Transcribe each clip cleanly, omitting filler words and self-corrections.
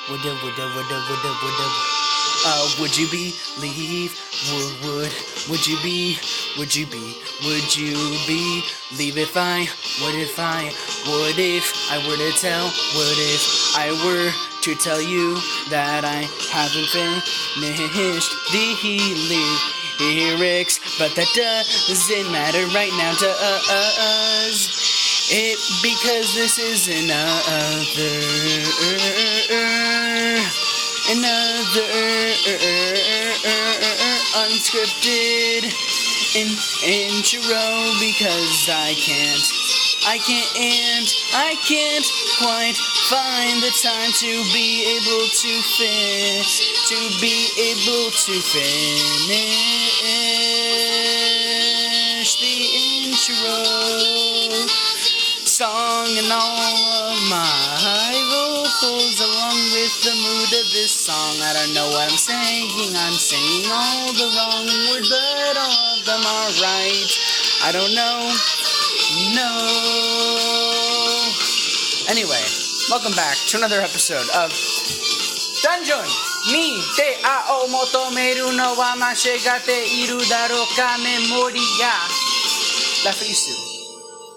Would you believe? Would you believe if I were to tell? What if I were to tell you that I haven't finished the lyrics, but that doesn't matter right now to us. Because this is another unscripted intro, because I can't quite find the time to be able to finish the intro song and all of my vocals along with the mood of this song. I don't know what I'm saying. I'm saying all the wrong words, but all of them are right. I don't know. No. Anyway, welcome back to another episode of Dungeon ni te ao motomeru no wa mashigate iru daro ka Memoria. La Freese.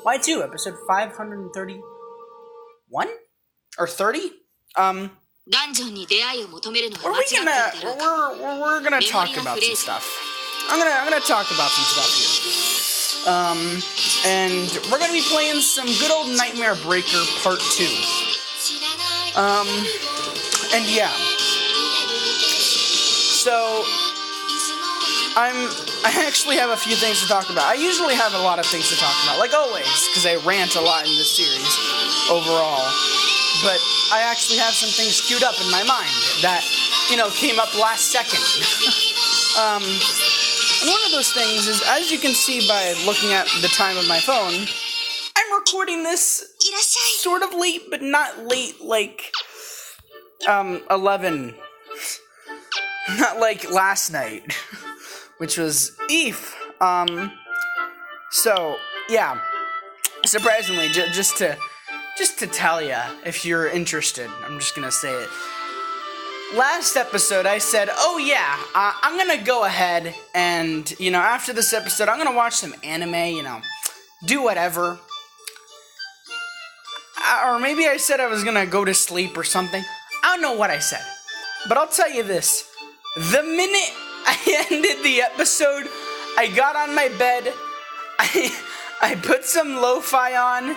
Why 2? Episode 531? Or 30? We're gonna talk about some stuff. I'm gonna talk about some stuff here. And we're gonna be playing some good old Nightmare Breaker Part 2. And yeah. So I actually have a few things to talk about. I usually have a lot of things to talk about, like always, because I rant a lot in this series overall. But I actually have some things queued up in my mind that, came up last second. And one of those things is, as you can see by looking at the time of my phone, I'm recording this sort of late, but not late like 11. Not like last night. Which was Eve. So yeah, surprisingly, just to tell ya, if you're interested, I'm just gonna say it. Last episode, I said, oh yeah, I'm gonna go ahead and, after this episode, I'm gonna watch some anime, do whatever. Or maybe I said I was gonna go to sleep or something. I don't know what I said. But I'll tell you this. The minute I ended the episode, I got on my bed, I put some lo-fi on,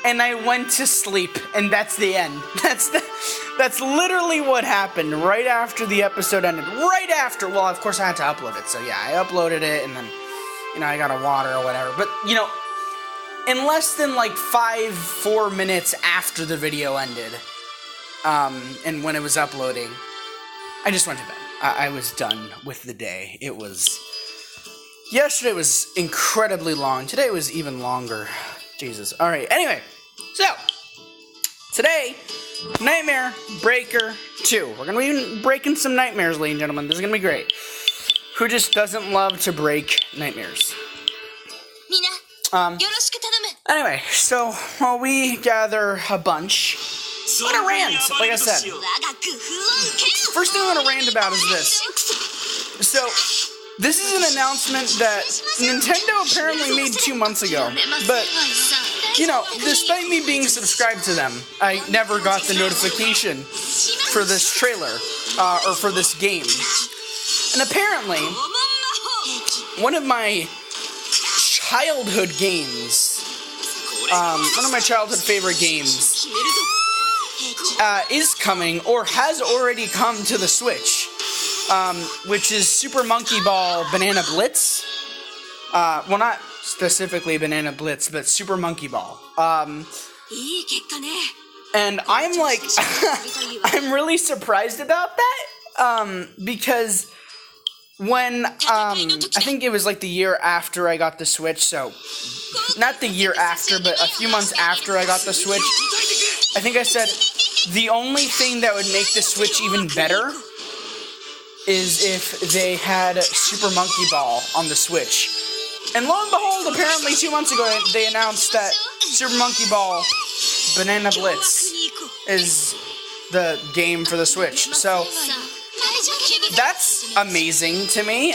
and I went to sleep, and that's the end. That's literally what happened right after the episode ended. Right after, well, of course I had to upload it, so yeah, I uploaded it, and then, I got a water or whatever, but, in less than like 4 minutes after the video ended, and when it was uploading, I just went to bed. I was done with the day. Yesterday was incredibly long. Today was even longer. Jesus. Alright, anyway. So, today, Nightmare Breaker 2. We're going to be breaking some nightmares, ladies and gentlemen. This is going to be great. Who just doesn't love to break nightmares? Anyway, so, while we gather a bunch, I'm gonna rant, like I said. First thing I'm gonna rant about is this. So, this is an announcement that Nintendo apparently made 2 months ago. But, despite me being subscribed to them, I never got the notification for this trailer, or for this game. And apparently, one of my childhood games, one of my childhood favorite games, is coming, or has already come to the Switch, which is Super Monkey Ball Banana Blitz. Well, not specifically Banana Blitz, but Super Monkey Ball. And I'm like, I'm really surprised about that, because when, I think it was like the year after I got the Switch, so, not the year after, but a few months after I got the Switch, I think I said, the only thing that would make the Switch even better is if they had Super Monkey Ball on the Switch. And lo and behold, apparently 2 months ago, they announced that Super Monkey Ball Banana Blitz is the game for the Switch. So that's amazing to me.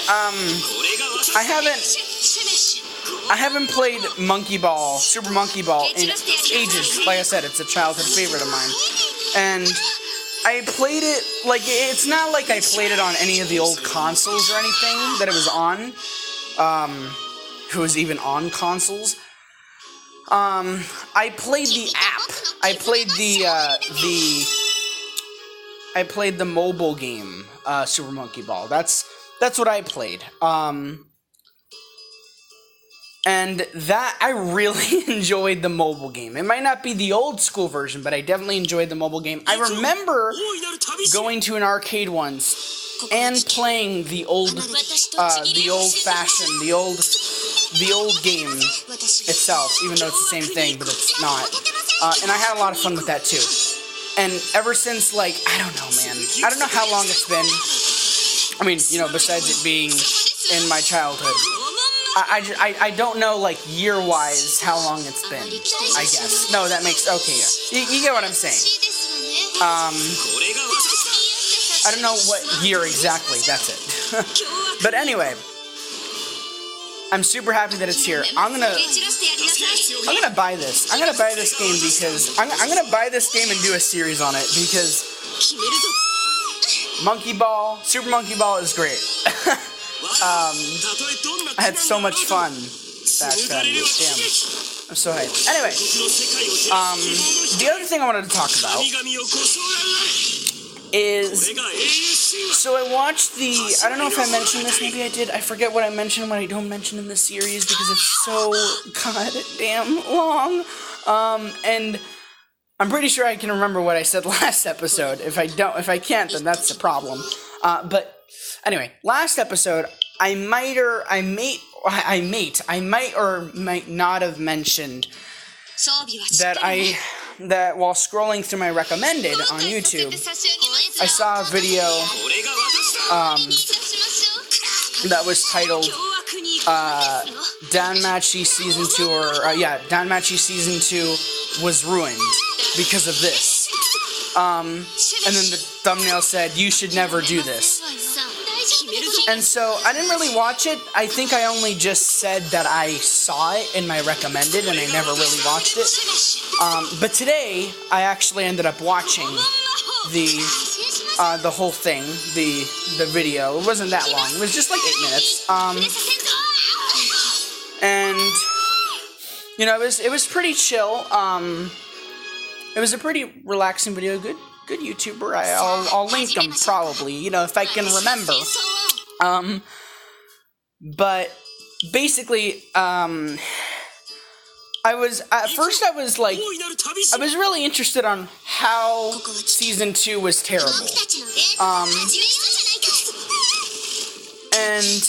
I haven't played Monkey Ball, Super Monkey Ball in ages. Like I said, it's a childhood favorite of mine. And I played it, like, it's not like I played it on any of the old consoles or anything that it was on. It was even on consoles. I played the app. I played the mobile game, Super Monkey Ball. That's what I played. And that, I really enjoyed the mobile game. It might not be the old school version, but I definitely enjoyed the mobile game. I remember going to an arcade once and playing the old game itself, even though it's the same thing, but it's not. And I had a lot of fun with that too. And ever since, like, I don't know, man. I don't know how long it's been. I mean, you know, besides it being in my childhood. I don't know, like, year-wise how long it's been, I guess. No, that makes, okay, yeah. You get what I'm saying. I don't know what year exactly, that's it. But anyway, I'm super happy that it's here. I'm gonna buy this. I'm gonna buy this game because, I'm gonna buy this game and do a series on it because Super Monkey Ball is great. I had so much fun back then. Damn. I'm so hyped. Anyway, the other thing I wanted to talk about is, so I watched I don't know if I mentioned this, maybe I did. I forget what I mentioned and what I don't mention in this series because it's so goddamn long. And I'm pretty sure I can remember what I said last episode. If I can't, then that's the problem. But anyway, last episode, I might or might not have mentioned that while scrolling through my recommended on YouTube, I saw a video that was titled Danmachi Season 2, Danmachi Season 2 was ruined because of this. And then the thumbnail said, "You should never do this." And so, I didn't really watch it. I think I only just said that I saw it in my recommended, and I never really watched it. But today, I actually ended up watching the whole thing, the video. It wasn't that long. It was just like 8 minutes. And, you know, it was pretty chill. It was a pretty relaxing video. Good YouTuber. I'll link him probably, you know, if I can remember. But basically, I was really interested on how Season 2 was terrible. And,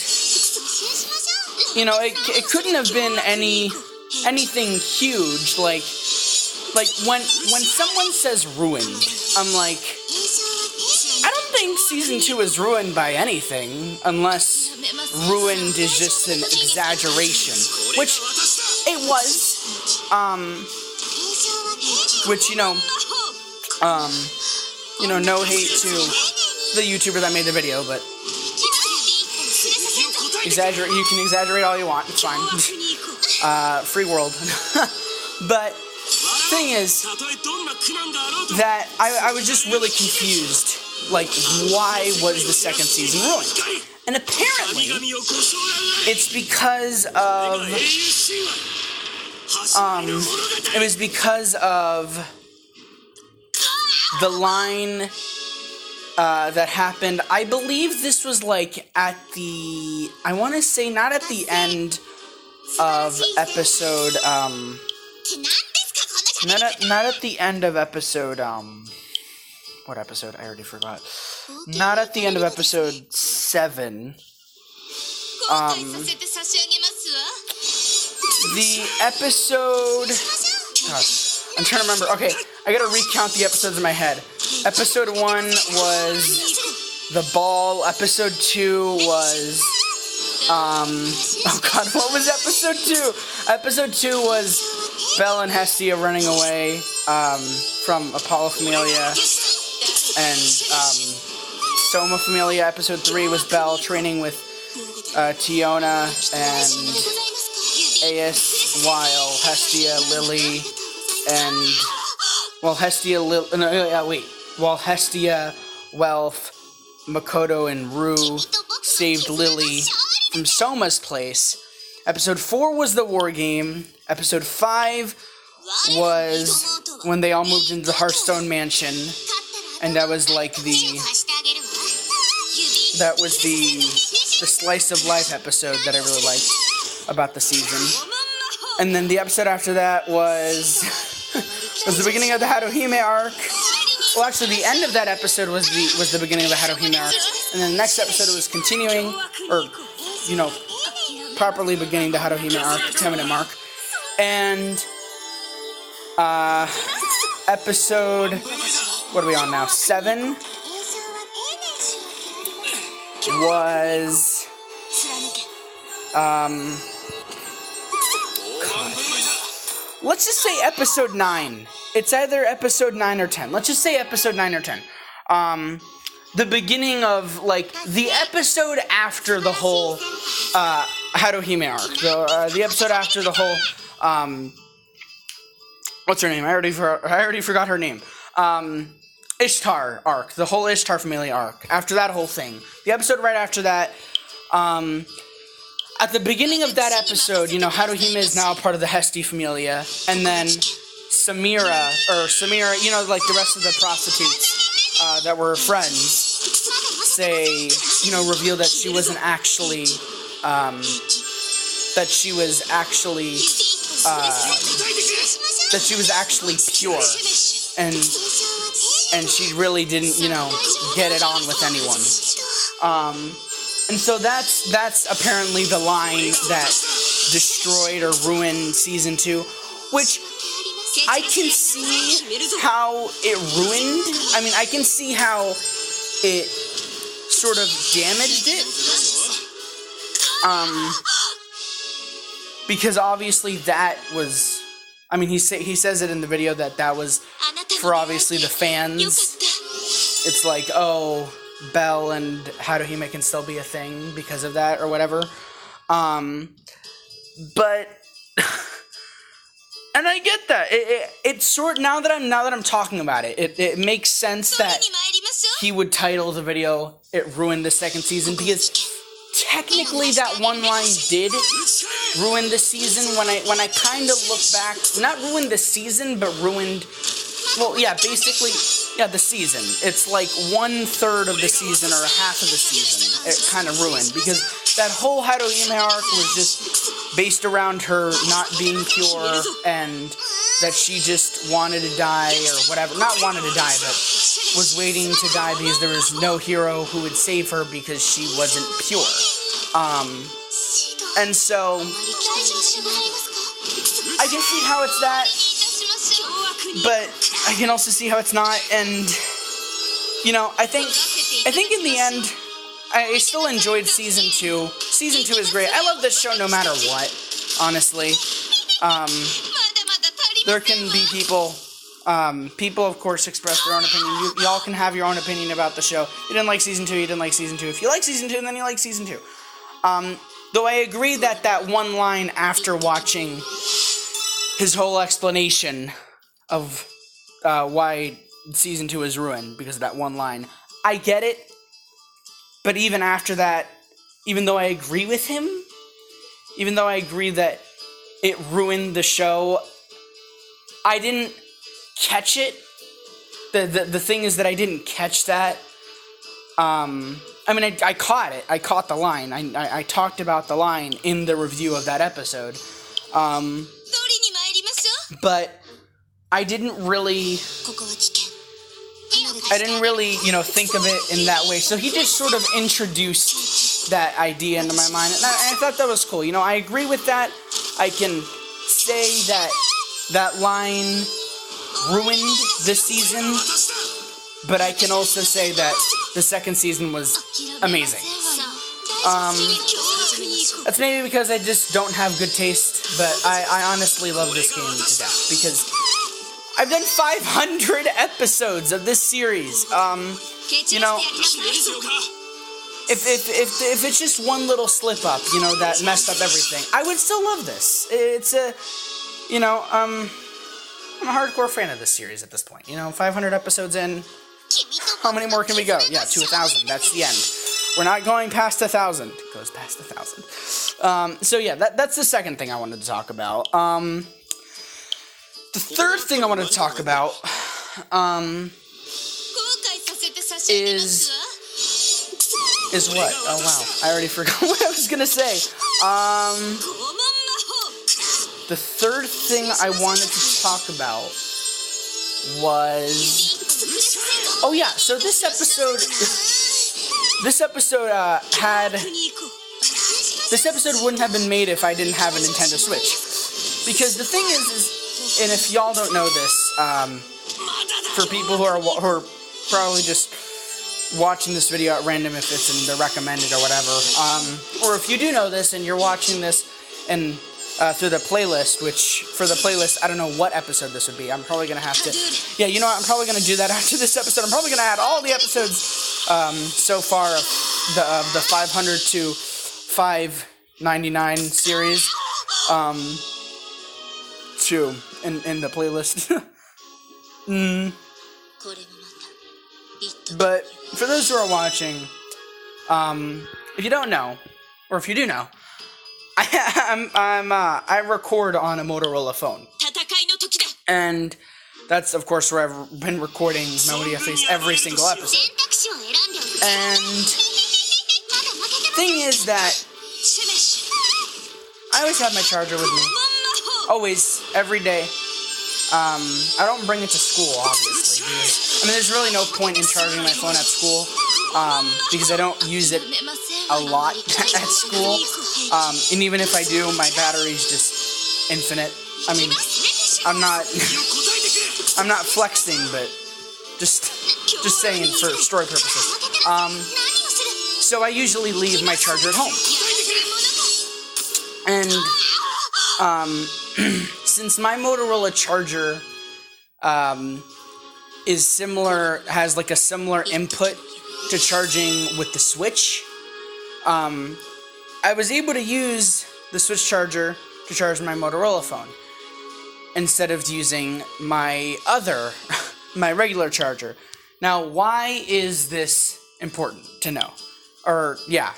you know, it couldn't have been anything huge, like when someone says ruined, I'm like, I don't think Season 2 is ruined by anything, unless ruined is just an exaggeration, which it was, which, no hate to the YouTuber that made the video, but you can exaggerate all you want, it's fine. Free world. But thing is that I was just really confused, like, why was the second season ruined? And apparently it's because of the line that happened. I believe this was like I want to say not at the end of episode not at the end of episode what episode? I already forgot. Not at the end of episode 7. The episode, gosh, I'm trying to remember. Okay, I gotta recount the episodes in my head. Episode 1 was the ball. Episode 2 was oh god, what was episode 2? Episode 2 was Belle and Hestia running away from Apollophamelia. And Soma Familia episode 3 was Belle training with Tiona and Aes, while Hestia, Lily, and while Hestia, Welf, Makoto, and Rue saved Lily from Soma's place. Episode 4 was the war game. Episode 5 was when they all moved into the Hearthstone Mansion, and that was like the slice of life episode that I really liked about the season. And then the episode after that was the beginning of the Haruhime arc. Well, actually, the end of that episode was the beginning of the Haruhime arc, and then the next episode was continuing, or properly beginning the Haruhime arc, 10-minute mark. And episode, what are we on now? 7 was God. Let's just say episode 9. It's either episode 9 or 10. Let's just say episode 9 or 10. The beginning of, like, the episode after the whole Haruhime arc. The episode after the whole what's her name? I already forgot her name. Ishtar arc. The whole Ishtar Familia arc. After that whole thing. The episode right after that, at the beginning of that episode, Haruhime is now part of the Hesti Familia, and then Samira, like the rest of the prostitutes that were friends, reveal that she wasn't actually, that she was actually pure, and she really didn't, get it on with anyone. And so that's apparently the line that destroyed or ruined season 2, which I can see how it ruined. I mean, I can see how it sort of damaged it. Because obviously that was, I mean, he says it in the video that was for obviously the fans. It's like, oh, Belle and Haruhime can still be a thing because of that or whatever. But and I get that. It's sort now that I'm talking about it, it makes sense that he would title the video "It Ruined the Second Season," because technically that one line did ruin the season. When I kind of look back, not ruined the season, but ruined. Well, yeah, basically, yeah, the season. It's like 1/3 of the season or a half of the season. It kind of ruined, because that whole Haruhime arc was just based around her not being pure and that she just wanted to die or whatever. Not wanted to die, but was waiting to die because there was no hero who would save her because she wasn't pure. And so I can see how it's that, but I can also see how it's not. And I think in the end, I still enjoyed season 2. Season 2 is great. I love this show no matter what, honestly. There can be people of course express their own opinion. Y'all can have your own opinion about the show. You didn't like season 2, you didn't like season 2. If you like season 2, then you like season 2. Though I agree that one line after watching his whole explanation of why season 2 is ruined because of that one line, I get it. But even after that, even though I agree with him, even though I agree that it ruined the show, I didn't catch it. The thing is that I didn't catch that. I mean, I caught it. I caught the line. I talked about the line in the review of that episode. But I didn't really, think of it in that way. So he just sort of introduced that idea into my mind, and I thought that was cool. I agree with that. I can say that line ruined this season, but I can also say that the second season was amazing. That's maybe because I just don't have good taste, but I honestly love this game to death, because I've done 500 episodes of this series. You know, if it's just one little slip up, you know, that messed up everything, I would still love this. It's a, you know, I'm a hardcore fan of this series at this point. You know, 500 episodes in. How many more can we go? Yeah, to 1,000. That's the end. We're not going past 1,000. It goes past 1,000. So yeah, that's the second thing I wanted to talk about. The third thing I wanted to talk about, is what? Oh wow, I already forgot what I was gonna say. The third thing I wanted to talk about was, oh yeah, so this episode wouldn't have been made if I didn't have a Nintendo Switch. Because the thing is, and if y'all don't know this, for people who are probably just watching this video at random, if it's in the recommended or whatever, or if you do know this and you're watching this and through the playlist, which for the playlist, I don't know what episode this would be. I'm probably gonna have to, yeah, you know what, I'm probably gonna do that after this episode. I'm probably gonna add all the episodes so far of the 500 to 599 series to in the playlist. But for those who are watching, if you don't know, or if you do know, I record on a Motorola phone, and that's of course where I've been recording Memoria Freese every single episode. And thing is that I always have my charger with me, always, every day. I don't bring it to school, obviously, because, I mean, there's really no point in charging my phone at school, because I don't use it a lot at school, and even if I do, my battery's just infinite. I mean, I'm not flexing, but just saying for story purposes. So I usually leave my charger at home, and, since my Motorola charger has like a similar input to charging with the Switch, I was able to use the Switch charger to charge my Motorola phone instead of using my regular charger. Now, why is this important to know? Or, yeah,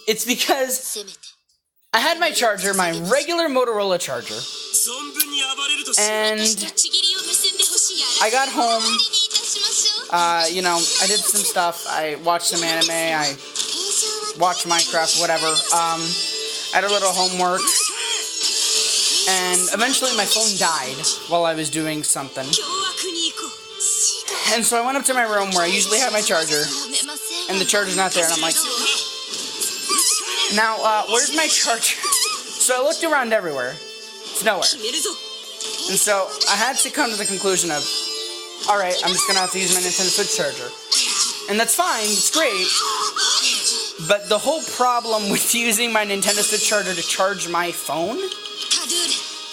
it's because I had my charger, my regular Motorola charger, and I got home, you know, I did some stuff, I watched some anime, I watched Minecraft, whatever, I had a little homework, and eventually my phone died while I was doing something, and so I went up to my room where I usually have my charger, and the charger's not there, and I'm like, now, where's my charger? So I looked around everywhere. It's nowhere. And so I had to come to the conclusion of, alright, I'm just gonna have to use my Nintendo Switch charger. And that's fine, it's great. But the whole problem with using my Nintendo Switch charger to charge my phone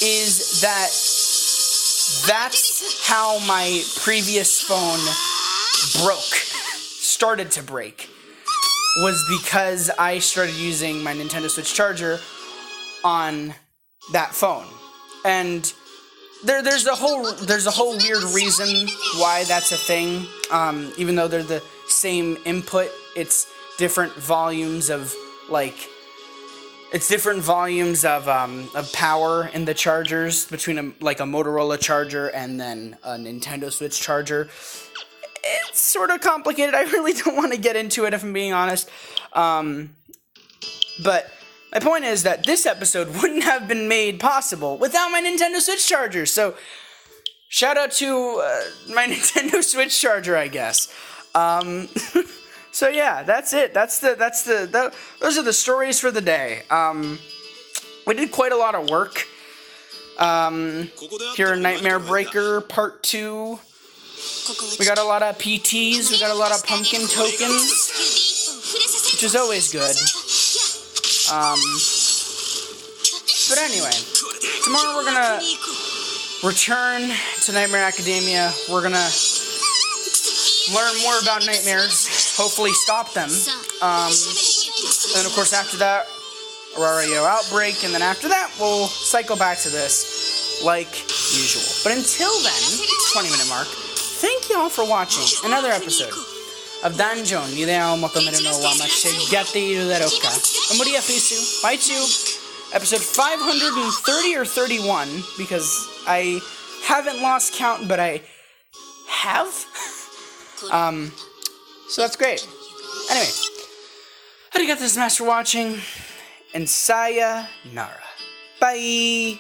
is that that's how my previous phone started to break. Was because I started using my Nintendo Switch charger on that phone, and there's a whole weird reason why that's a thing. Even though they're the same input, it's different volumes of power in the chargers between a Motorola charger and then a Nintendo Switch charger. It's sort of complicated. I really don't want to get into it, if I'm being honest. But my point is that this episode wouldn't have been made possible without my Nintendo Switch charger. So, shout out to my Nintendo Switch charger, I guess. So yeah, that's it. Those are the stories for the day. We did quite a lot of work. Here in Nightmare Breaker Part 2. We got a lot of PTs, we got a lot of pumpkin tokens, which is always good. But anyway, tomorrow we're gonna return to to Nightmare Academia. We're gonna learn more about nightmares, hopefully stop them. And of course after that, Aurario Outbreak, and then after that, we'll cycle back to this, like usual. But until then, 20-minute mark, thank you all for watching another episode of Danjon Nideo Motomeru no wa Mashigate Iruderoka. Memoria Freese, Baichu, episode 530 or 31, because I haven't lost count, but I have. So that's great. Anyway, arigatou gozaimasu for watching, and sayonara. Bye!